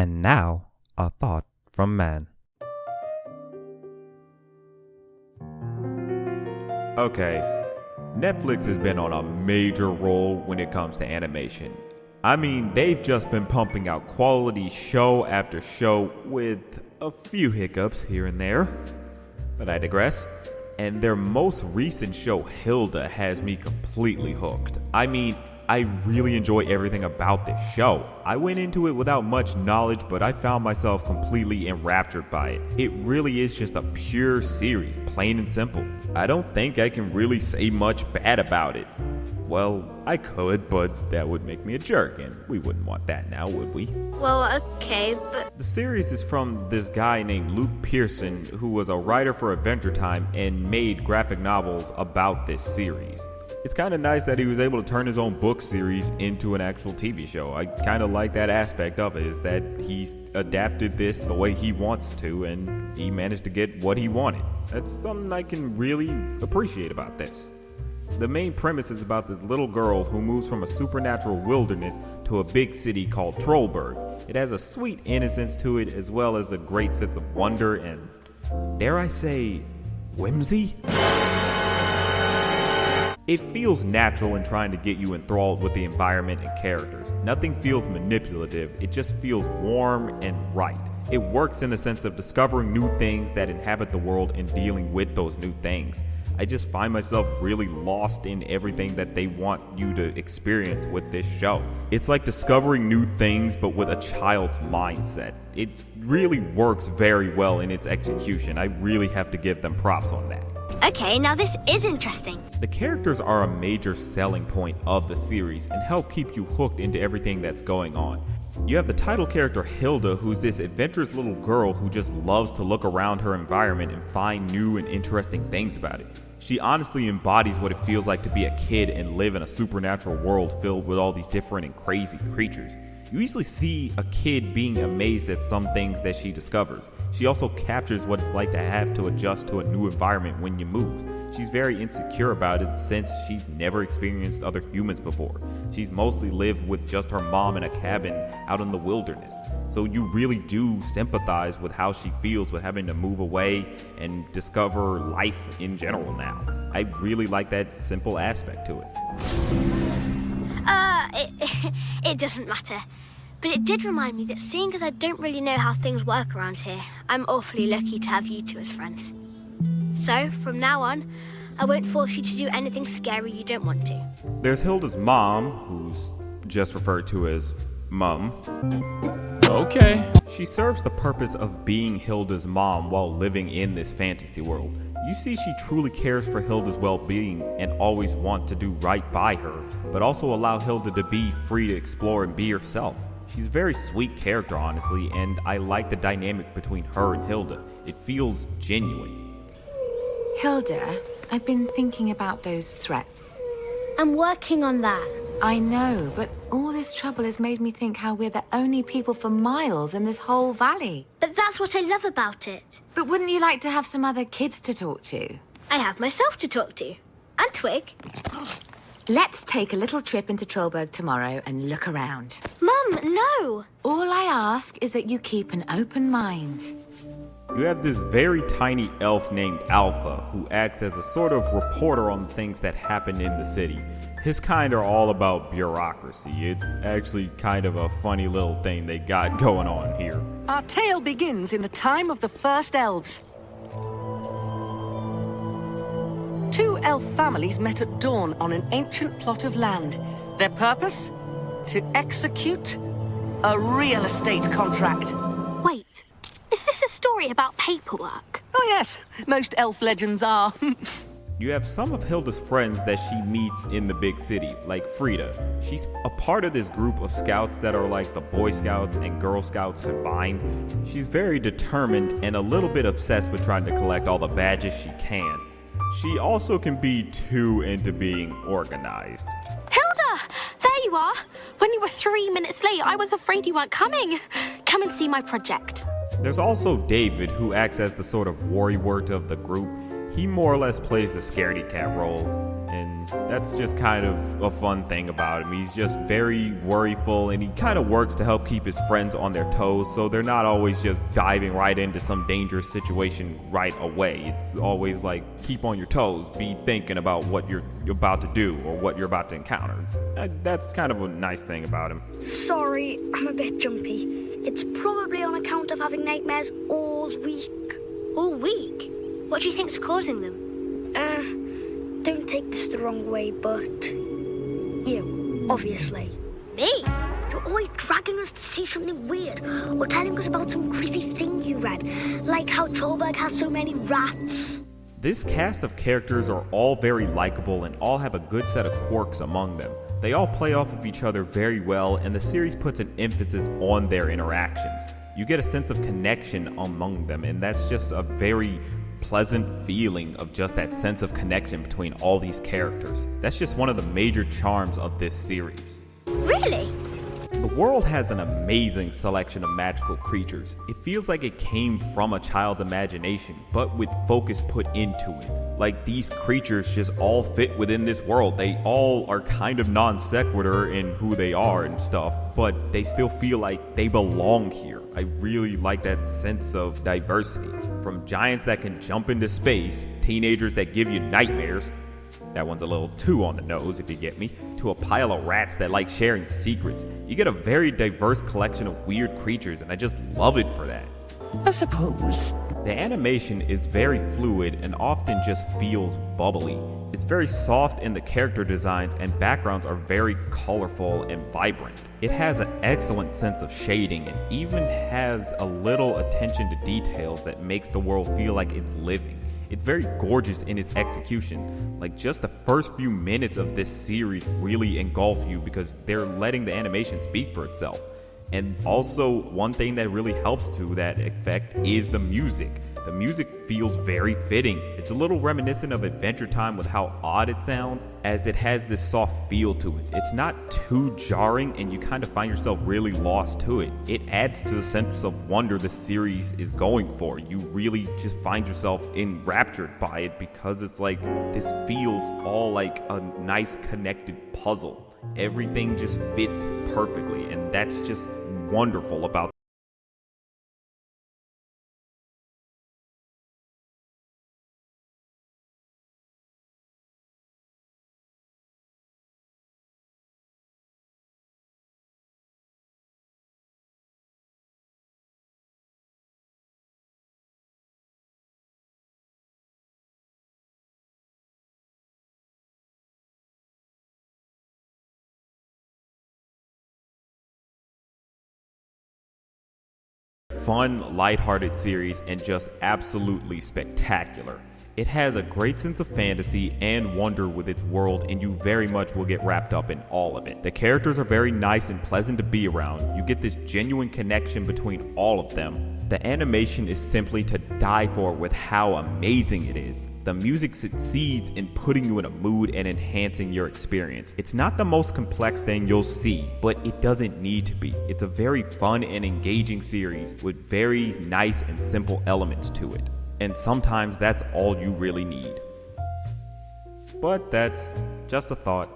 And now, a thought from man. Okay, Netflix has been on a major roll when it comes to animation. I mean, they've just been pumping out quality show after show with a few hiccups here and there. But I digress. And their most recent show, Hilda, has me completely hooked. I mean, I really enjoy everything about this show. I went into it without much knowledge, but I found myself completely enraptured by it. It really is just a pure series, plain and simple. I don't think I can really say much bad about it. Well, I could, but that would make me a jerk, and we wouldn't want that now, would we? Well, okay, but... The series is from this guy named Luke Pearson, who was a writer for Adventure Time and made graphic novels about this series. It's kind of nice that he was able to turn his own book series into an actual TV show. I kind of like that aspect of it, is that he's adapted this the way he wants to, and he managed to get what he wanted. That's something I can really appreciate about this. The main premise is about this little girl who moves from a supernatural wilderness to a big city called Trollberg. It has a sweet innocence to it, as well as a great sense of wonder and, dare I say, whimsy? It feels natural in trying to get you enthralled with the environment and characters. Nothing feels manipulative, it just feels warm and right. It works in the sense of discovering new things that inhabit the world and dealing with those new things. I just find myself really lost in everything that they want you to experience with this show. It's like discovering new things but with a child's mindset. It really works very well in its execution. I really have to give them props on that. Okay, now this is interesting. The characters are a major selling point of the series and help keep you hooked into everything that's going on. You have the title character Hilda, who's this adventurous little girl who just loves to look around her environment and find new and interesting things about it. She honestly embodies what it feels like to be a kid and live in a supernatural world filled with all these different and crazy creatures. You easily see a kid being amazed at some things that she discovers. She also captures what it's like to have to adjust to a new environment when you move. She's very insecure about it since she's never experienced other humans before. She's mostly lived with just her mom in a cabin out in the wilderness. So you really do sympathize with how she feels with having to move away and discover life in general now. I really like that simple aspect to it. It doesn't matter. But it did remind me that seeing as I don't really know how things work around here, I'm awfully lucky to have you two as friends. So, from now on, I won't force you to do anything scary you don't want to. There's Hilda's mom, who's just referred to as Mum. Okay. She serves the purpose of being Hilda's mom while living in this fantasy world. You see she truly cares for Hilda's well-being and always want to do right by her, but also allow Hilda to be free to explore and be herself. She's a very sweet character, honestly, and I like the dynamic between her and Hilda. It feels genuine. Hilda, I've been thinking about those threats. I'm working on that. I know, but all this trouble has made me think how we're the only people for miles in this whole valley. But that's what I love about it. But wouldn't you like to have some other kids to talk to? I have myself to talk to. And Twig. Let's take a little trip into Trollberg tomorrow and look around. Mum, no! All I ask is that you keep an open mind. You have this very tiny elf named Alpha, who acts as a sort of reporter on things that happen in the city. His kind are all about bureaucracy. It's actually kind of a funny little thing they got going on here. Our tale begins in the time of the first elves. Two elf families met at dawn on an ancient plot of land. Their purpose? To execute a real estate contract. Wait, is this a story about paperwork? Oh yes, most elf legends are. You have some of Hilda's friends that she meets in the big city, like Frida. She's a part of this group of scouts that are like the Boy Scouts and Girl Scouts combined. She's very determined and a little bit obsessed with trying to collect all the badges she can. She also can be too into being organized. Hilda! There you are! When you were 3 minutes late, I was afraid you weren't coming. Come and see my project. There's also David, who acts as the sort of worrywart of the group. He more or less plays the scaredy cat role, and that's just kind of a fun thing about him. He's just very worryful, and he kind of works to help keep his friends on their toes, so they're not always just diving right into some dangerous situation right away. It's always like, keep on your toes, be thinking about what you're about to do or what you're about to encounter. That's kind of a nice thing about him. Sorry, I'm a bit jumpy. It's probably on account of having nightmares all week. All week? What do you think's causing them? Don't take this the wrong way, but you, obviously. Me? You're always dragging us to see something weird, or telling us about some creepy thing you read, like how Trollberg has so many rats. This cast of characters are all very likable and all have a good set of quirks among them. They all play off of each other very well, and the series puts an emphasis on their interactions. You get a sense of connection among them, and that's just a very pleasant feeling of just that sense of connection between all these characters. That's just one of the major charms of this series. Really? The world has an amazing selection of magical creatures. It feels like it came from a child's imagination, but with focus put into it. Like, these creatures just all fit within this world. They all are kind of non sequitur in who they are and stuff, but they still feel like they belong here. I really like that sense of diversity. From giants that can jump into space, teenagers that give you nightmares, that one's a little too on the nose if you get me, to a pile of rats that like sharing secrets. You get a very diverse collection of weird creatures, and I just love it for that. I suppose. The animation is very fluid and often just feels bubbly. It's very soft in the character designs, and backgrounds are very colorful and vibrant. It has an excellent sense of shading and even has a little attention to details that makes the world feel like it's living. It's very gorgeous in its execution. Like, just the first few minutes of this series really engulf you because they're letting the animation speak for itself. And also, one thing that really helps to that effect is the music. The music feels very fitting. It's a little reminiscent of Adventure Time with how odd it sounds, as it has this soft feel to it. It's not too jarring, and you kind of find yourself really lost to it. It adds to the sense of wonder the series is going for. You really just find yourself enraptured by it because it's like, this feels all like a nice connected puzzle. Everything just fits perfectly, and that's just wonderful about fun, lighthearted series and just absolutely spectacular. It has a great sense of fantasy and wonder with its world, and you very much will get wrapped up in all of it. The characters are very nice and pleasant to be around. You get this genuine connection between all of them. The animation is simply to die for with how amazing it is. The music succeeds in putting you in a mood and enhancing your experience. It's not the most complex thing you'll see, but it doesn't need to be. It's a very fun and engaging series with very nice and simple elements to it. And sometimes that's all you really need. But that's just a thought.